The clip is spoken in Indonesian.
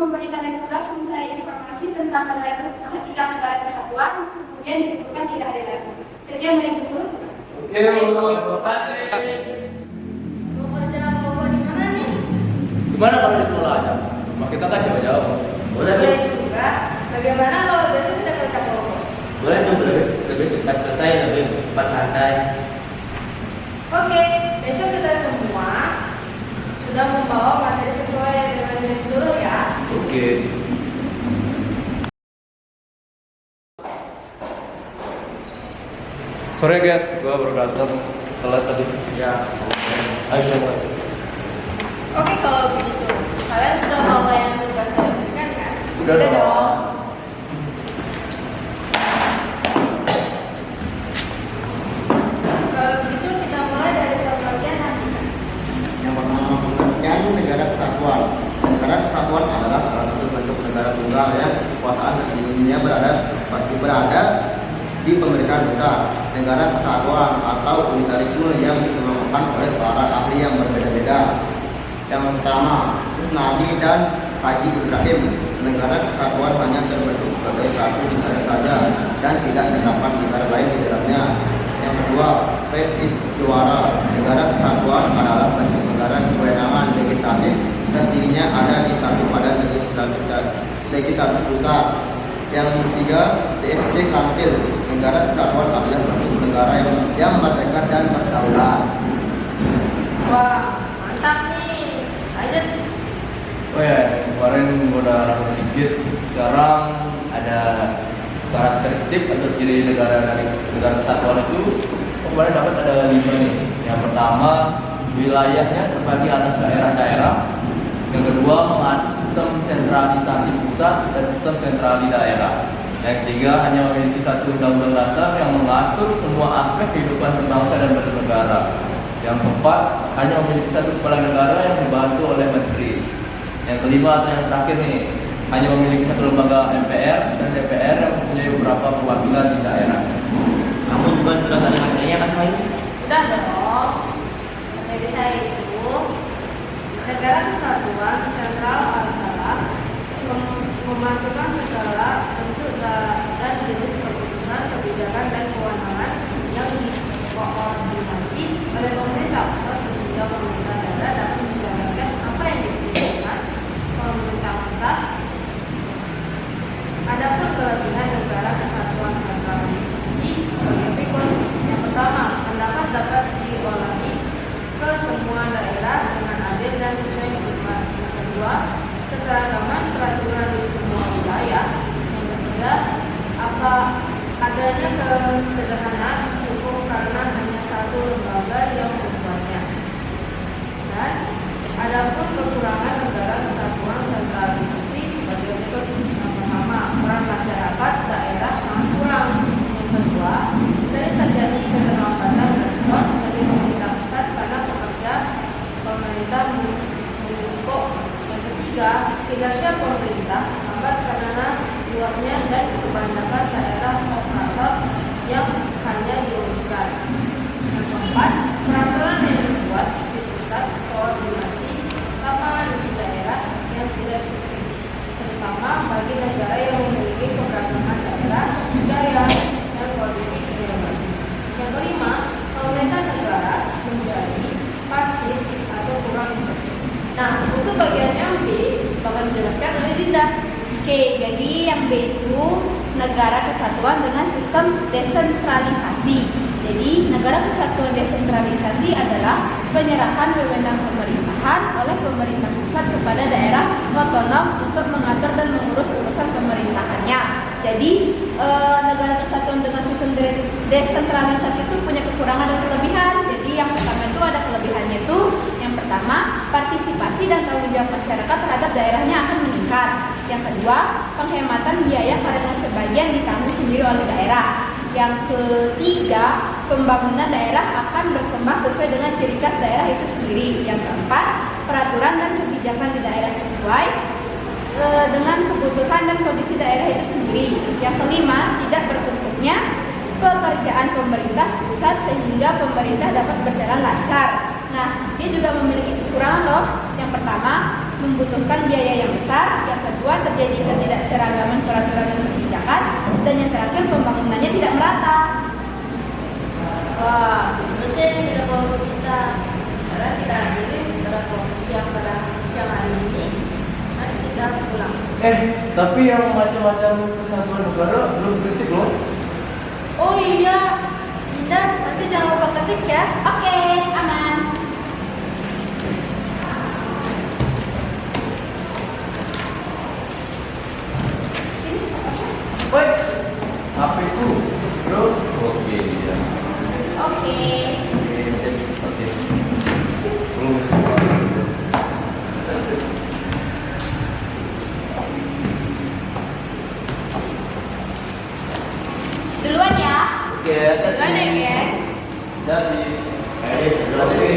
memberi kalian tugas mencari informasi tentang Ketika Negara Kesatuan, kemudian dibutuhkan 3 hari lagi. Sekian dari guru. Oke, terima kasih. Mau kerja mau di mana nih? Gimana kalau di sekolah aja? Rumah kita kan jauh-jauh. Boleh juga. Bagaimana kalau besok kita kerja kelompok? Boleh tuh, lebih cepat selesai, lebih cepat santai. Oke, besok kita semua sudah membawa materi sesuai dengan yang disuruh ya. Oke. Sorry guys, gua baru datang telat tadi. Ya, Ayo kita mulai. Oke, kalau begitu kalian sudah bawa yang tugas kalian berikan kan? Udah dong. Kalau begitu kita mulai dari pengertian nanti. yang pertama pengertian negara kesatuan. Negara kesatuan adalah salah satu bentuk negara tunggal yang kekuasaan dan dunia berada di pemerintahan besar. Negara kesatuan atau unitarisme yang dikelompokkan oleh para ahli yang berbeda-beda. Yang pertama, Nabi dan Haji Ibrahim. Negara kesatuan hanya terbentuk sebagai satu negara saja dan tidak terdapat negara lain di dalamnya. Yang kedua, Fred Istiwara. Negara kesatuan adalah bentuk negara kewenangan legislatif dan dirinya ada di satu pada legislatif pusat. Yang ketiga, TFT Council. Negara kesatuan adalah bentuk negara yang merdeka dan berdaulat. Wah, mantap nih. Lanjut. Oh ya, kemarin gua udah rapat sedikit. Sekarang ada karakteristik atau ciri negara dari negara kesatuan itu. Kemarin dapat ada 5 nih. Yang pertama, wilayahnya terbagi atas daerah-daerah. Yang kedua, mengatur sistem sentralisasi pusat dan sistem sentral di daerah. Yang ketiga, hanya memiliki satu undang-undang dasar yang mengatur semua aspek kehidupan berbangsa dan bernegara. Yang keempat, hanya memiliki satu kepala negara yang dibantu oleh menteri. Yang kelima atau yang terakhir nih, hanya memiliki satu lembaga MPR dan DPR yang mempunyai beberapa perwakilan di daerah. Kamu juga sudah tanya materinya kan, Mai? Udah dong. Materi saya itu negara kesatuan sentral adalah memasukkan segala bentuk dan jenis keputusan, kebijakan dan kewenangan yang dikoordinasi oleh pemerintah pusat sehingga pemerintah daerah dapat menjalankan apa yang diperlukan pemerintah pusat. Adapun kelebihan negara kesatuan sentralisasi sebagai berikut. Yang pertama, pendapat dapat diolahi ke semua daerah dengan adil dan sesuai kebutuhan. Yang kedua, keseragaman peraturan di semua wilayah. Yang ketiga, adanya kesederhanaan hukum karena hanya satu lembaga yang membuatnya. Dan adapun kekurangan negara kesatuan sentralisasi sebagai berikut. Yang pertama, peran masyarakat daerah sangat kurang. Yang kedua, sering terjadi keterlambatan respon dari pemerintah pusat karena pemerintah menumpuk. Yang ketiga, kinerja pemerintah lambat karena luasnya dan kebanyakan daerah operator yang hanya diuruskan. Yang keempat, peraturan yang dibuat di pusat koordinasi lapangan di daerah yang tidak disiplin, terutama bagi negara yang memiliki keberagaman daerah, budaya, dan kondisi kehidupan. Yang kelima, pemerintah negara menjadi pasif atau kurang intensif. Nah, untuk bagian yang B bakal dijelaskan oleh Dinda. Oke, jadi yang B itu negara kesatuan dengan sistem desentralisasi. Jadi, negara kesatuan desentralisasi adalah penyerahan wewenang pemerintahan oleh pemerintah pusat kepada daerah otonom untuk mengatur dan mengurus urusan pemerintahannya. Jadi, negara kesatuan dengan sistem desentralisasi itu punya kekurangan dan kelebihan. Jadi, yang pertama itu ada kelebihannya itu, yang pertama, partisipasi dan tanggung jawab masyarakat terhadap daerahnya akan meningkat. Yang kedua, penghematan biaya karena sebagian ditanggung sendiri oleh daerah. Yang ketiga, pembangunan daerah akan berkembang sesuai dengan ciri khas daerah itu sendiri. Yang keempat, peraturan dan kebijakan di daerah sesuai dengan kebutuhan dan kondisi daerah itu sendiri. Yang kelima, tidak bertumpuknya pekerjaan pemerintah pusat sehingga pemerintah dapat berjalan lancar. Nah, dia juga memiliki kekurangan loh. Yang pertama, membutuhkan biaya yang besar. Yang kedua, terjadi ketidakseragaman peraturan dan kebijakan. Dan yang terakhir, pembangunannya tidak merata. Wah, selesai ini tidak bawa kita. Karena kita hadiri beberapa siang pada siang hari ini. Nanti kita pulang. Tapi yang macam-macam kesatuan negara belum kritik loh. Oh iya, Indah, nanti jangan lupa ketik ya. Oke, aman. Woi, HP ku, bro. Oke, ya. Oke. Oke, sip. Oke. Belum semua. Duluan ya. Oke, Duluan ya, guys. Jadi, duluan ya,